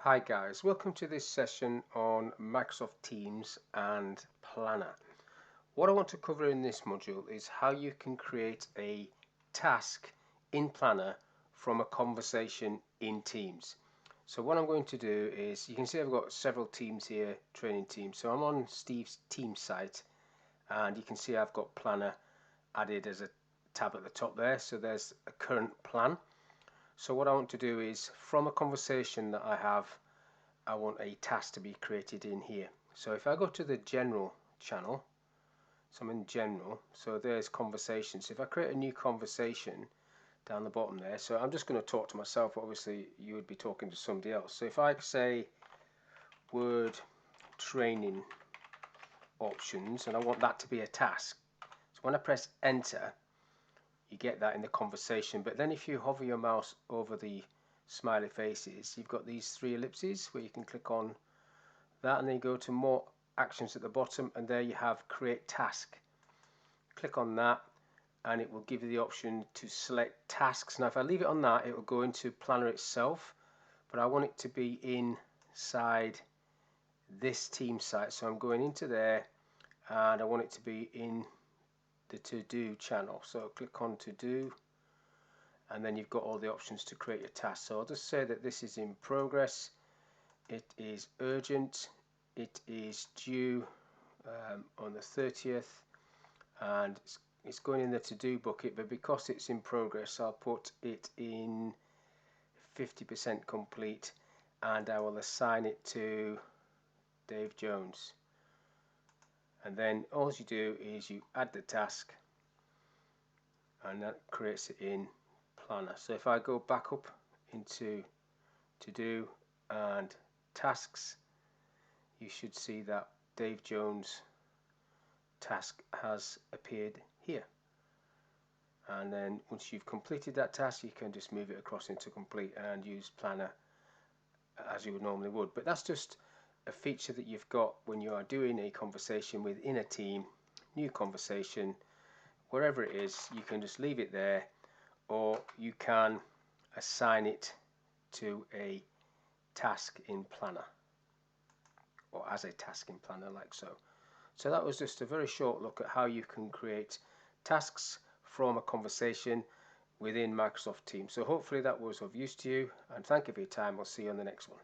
Hi guys, welcome to this session on Microsoft Teams and Planner. What I want to cover in this module is how you can create a task in Planner from a conversation in Teams. So what I'm going to do is, you can see I've got several teams here, training teams. So I'm on Steve's team site and you can see I've got Planner added as a tab at the top there. So there's a current plan. So what I want to do is, from a conversation that I want a task to be created in here. So if I go to the general channel, so I'm in general, so there's conversations. If I create a new conversation down the bottom there, so I'm just going to talk to myself, obviously you would be talking to somebody else. So if I say word training options and I want that to be a task, so when I press enter you get that in the conversation. But then if you hover your mouse over the smiley faces, you've got these three ellipses where you can click on that, and then you go to more actions at the bottom, and there you have create task. Click on that and it will give you the option to select tasks. Now if I leave it on that, it will go into Planner itself, but I want it to be inside this team site, so I'm going into there and I want it to be in the to do channel. So click on to do and then you've got all the options to create your task. So I'll just say that this is in progress, it is urgent, it is due on the 30th, and it's going in the to do bucket, but because it's in progress I'll put it in 50% complete and I will assign it to Dave Jones. And then all you do is you add the task and that creates it in Planner. So if I go back up into to do and tasks, you should see that Dave Jones task has appeared here. And then once you've completed that task, you can just move it across into complete and use Planner as you would normally would. But that's just a feature that you've got when you are doing a conversation within a team, new conversation, wherever it is, you can just leave it there, or you can assign it to a task in Planner, or as a task in Planner, like so. So that was just a very short look at how you can create tasks from a conversation within Microsoft Teams. So hopefully that was of use to you, and thank you for your time. I'll see you on the next one.